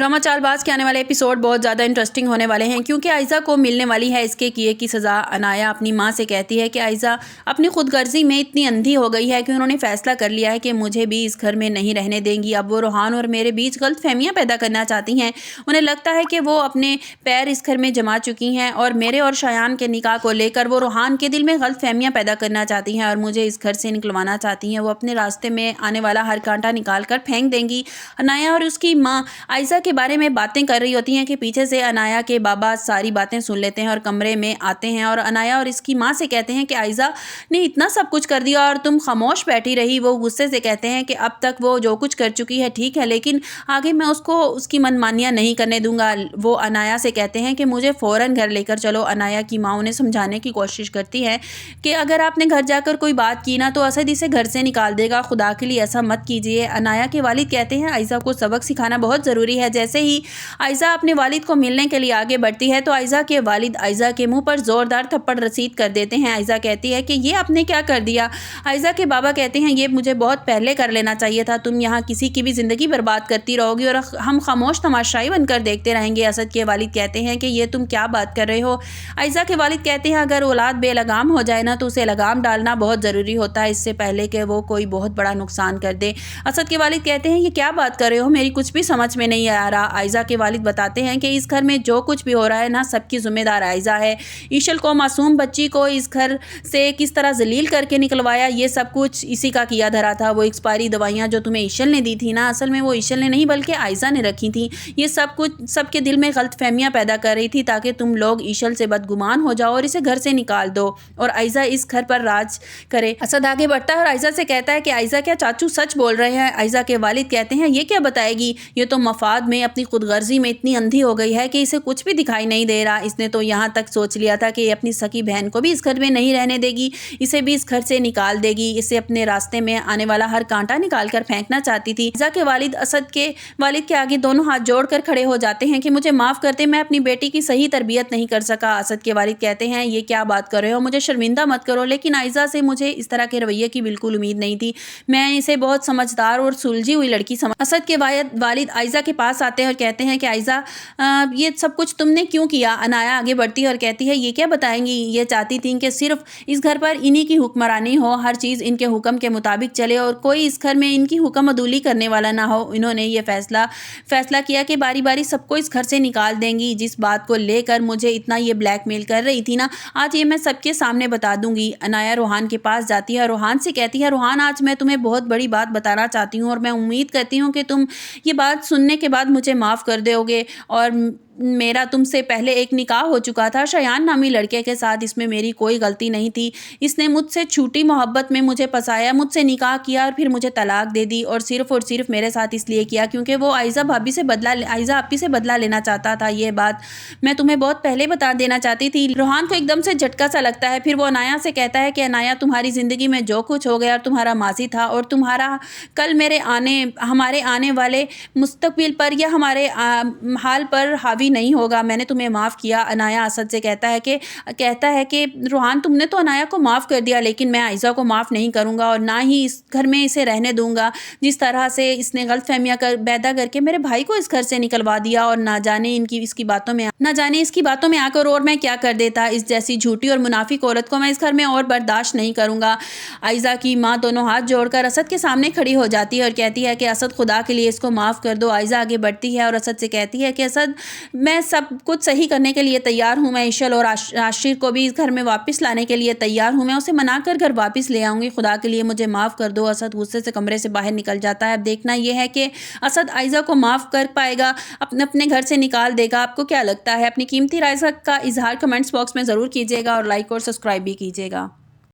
Drama Chaalbaaz के आने वाले एपिसोड बहुत ज़्यादा इंटरेस्टिंग होने वाले हैं, क्योंकि आयज़ा को मिलने वाली है इसके किए की सज़ा। अनाया अपनी माँ से कहती है कि आयज़ा अपनी खुदगर्जी में इतनी अंधी हो गई है कि उन्होंने फ़ैसला कर लिया है कि मुझे भी इस घर में नहीं रहने देंगी। अब वो रोहान और मेरे बीच गलतफहमियाँ पैदा करना चाहती हैं। उन्हें लगता है कि वो अपने पैर इस घर में जमा चुकी हैं और मेरे और शायान के निकाह को लेकर वो रोहान के दिल में गलतफहमियाँ पैदा करना चाहती हैं और मुझे इस घर से निकलवाना चाहती हैं। वो अपने रास्ते में आने वाला हर कांटा निकाल कर फेंक देंगी। अनाया और उसकी माँ आयज़ा के बारे में बातें कर रही होती हैं कि पीछे से अनाया के बाबा सारी बातें सुन लेते हैं और कमरे में आते हैं और अनाया और इसकी माँ से कहते हैं कि आयज़ा ने इतना सब कुछ कर दिया और तुम खामोश बैठी रही। वो गुस्से से कहते हैं कि अब तक वो जो कुछ कर चुकी है ठीक है, लेकिन आगे मैं उसको उसकी मनमानियाँ नहीं करने दूंगा। वो अनाया से कहते हैं कि मुझे फ़ौरन घर लेकर चलो। अनाया की माँ उन्हें समझाने की कोशिश करती है कि अगर आपने घर जाकर कोई बात की ना तो असद इसे घर से निकाल देगा, खुदा के लिए ऐसा मत कीजिए। अनाया के वालिद कहते हैं आयज़ा को सबक सिखाना बहुत ज़रूरी है। जैसे ही आयज़ा अपने वालिद को मिलने के लिए आगे बढ़ती है तो आयज़ा के वालिद आयज़ा के मुंह पर ज़ोरदार थप्पड़ रसीद कर देते हैं। आयज़ा कहती है कि ये आपने क्या कर दिया। आयज़ा के बाबा कहते हैं ये मुझे बहुत पहले कर लेना चाहिए था, तुम यहाँ किसी की भी ज़िंदगी बर्बाद करती रहोगी और हम खामोश तमाशाई बनकर देखते रहेंगे। असद के वालिद कहते हैं कि ये तुम क्या बात कर रहे हो। आयज़ा के वालिद कहते हैं अगर औलाद बेलगाम हो जाए ना तो उसे लगाम डालना बहुत ज़रूरी होता है, इससे पहले कि वो कोई बहुत बड़ा नुकसान कर दे। असद के वालिद कहते हैं ये क्या बात कर रहे हो, मेरी कुछ भी समझ में नहीं आ रहा। आयज़ा के वालिद बताते हैं कि इस घर में जो कुछ भी हो रहा है ना सबकी ज़िम्मेदार आयज़ा है। ईशल को, मासूम बच्ची को इस घर से किस तरह जलील करके निकलवाया, ये सब कुछ इसी का किया धरा था। वो एक्सपायरी दवाइयाँ जो तुम्हें ईशल ने दी थी ना, असल में वो ईशल ने नहीं बल्कि आयज़ा ने रखी थी। ये सब कुछ सबके दिल में गलतफहमियाँ पैदा कर रही थी ताकि तुम लोग ईशल से बदगुमान हो जाओ और इसे घर से निकाल दो और आयज़ा इस घर पर राज करे। असद आगे बढ़ता है और आयज़ा से कहता है कि आयज़ा क्या चाचू सच बोल रहे हैं। आयज़ा के वालिद कहते हैं ये क्या बताएगी, ये तो मफाद में अपनी खुदगर्जी में इतनी अंधी हो गई है कि इसे कुछ भी दिखाई नहीं दे रहा। इसने तो यहाँ तक सोच लिया था कि ये अपनी सकी बहन को भी इस घर में नहीं रहने देगी, इसे भी इस घर से निकाल देगी, इसे अपने रास्ते में आने वाला हर कांटा निकाल कर फेंकना चाहती थी। आयज़ा के वालिद असद के वालिद के आगे दोनों हाथ जोड़कर खड़े हो जाते हैं कि मुझे माफ़ कर दे, मैं अपनी बेटी की सही तरबियत नहीं कर सका। असद के वालिद कहते हैं ये क्या बात कर रहे हो, मुझे शर्मिंदा मत करो, लेकिन आयज़ा से मुझे इस तरह के रवैये की बिल्कुल उम्मीद नहीं थी। मैं इसे बहुत समझदार और सुलझी हुई लड़की समझ। असद के वालिद आयज़ा के पास आते हैं और कहते हैं कि आयज़ा ये सब कुछ तुमने क्यों किया। अनाया आगे बढ़ती है और कहती है ये क्या बताएंगी, ये चाहती थी कि सिर्फ इस घर पर इन्हीं की हुक्मरानी हो, हर चीज़ इनके हुक्म के मुताबिक चले और कोई इस घर में इनकी हुक्म अदूली करने वाला ना हो। इन्होंने ये फैसला किया कि बारी बारी सबको इस घर से निकाल देंगी। जिस बात को लेकर मुझे इतना ये ब्लैकमेल कर रही थी ना, आज ये मैं सबके सामने बता दूंगी। अनाया रोहान के पास जाती है और रोहान से कहती है रोहान आज मैं तुम्हें बहुत बड़ी बात बताना चाहती हूँ और मैं उम्मीद करती हूँ कि तुम ये बात सुनने के बाद मुझे माफ़ कर दोगे। और मेरा तुमसे पहले एक निकाह हो चुका था शायान नामी लड़के के साथ, इसमें मेरी कोई गलती नहीं थी। इसने मुझसे छूटी मोहब्बत में मुझे फंसाया, मुझसे निकाह किया और फिर मुझे तलाक दे दी और सिर्फ मेरे साथ इसलिए किया क्योंकि वो आयज़ा आपी से बदला लेना चाहता था। ये बात मैं तुम्हें बहुत पहले बता देना चाहती थी। रोहान को एकदम से झटका सा लगता है। फिर वो अनाया से कहता है कि अनाया तुम्हारी ज़िंदगी में जो कुछ हो गया और तुम्हारा माजी था और तुम्हारा कल हमारे आने वाले मुस्तकबिल पर या हमारे हाल पर हावी नहीं होगा। मैंने तुम्हें माफ़ किया। अनाया असद से कहता है कि रोहान तुमने तो अनाया को माफ़ कर दिया, लेकिन मैं आयज़ा को माफ़ नहीं करूँगा और ना ही इस घर में इसे रहने दूँगा। जिस तरह से इसने गलतफहमियाँ पैदा करके मेरे भाई को इस घर से निकलवा दिया और ना जाने इसकी बातों में आकर और मैं क्या कर देता। इस जैसी झूठी और मुनाफिक औरत को मैं इस घर में और बर्दाश्त नहीं करूँगा। आयज़ा की माँ दोनों हाथ जोड़कर असद के सामने खड़ी हो जाती है और कहती है कि असद खुदा के लिए इसको माफ़ कर दो। आयज़ा आगे बढ़ती है और असद से कहती है कि असद मैं सब कुछ सही करने के लिए तैयार हूँ। मैं ईशल और आशिर को भी इस घर में वापस लाने के लिए तैयार हूँ। मैं उसे मनाकर घर वापस ले आऊँगी। खुदा के लिए मुझे माफ़ कर दो। असद गुस्से से कमरे से बाहर निकल जाता है। अब देखना यह है कि असद आयज़ा को माफ़ कर पाएगा, अपने घर से निकाल देगा। आपको क्या लगता है? अपनी कीमती राय का इजहार कमेंट्स बॉक्स में ज़रूर कीजिएगा और लाइक और सब्सक्राइब भी कीजिएगा।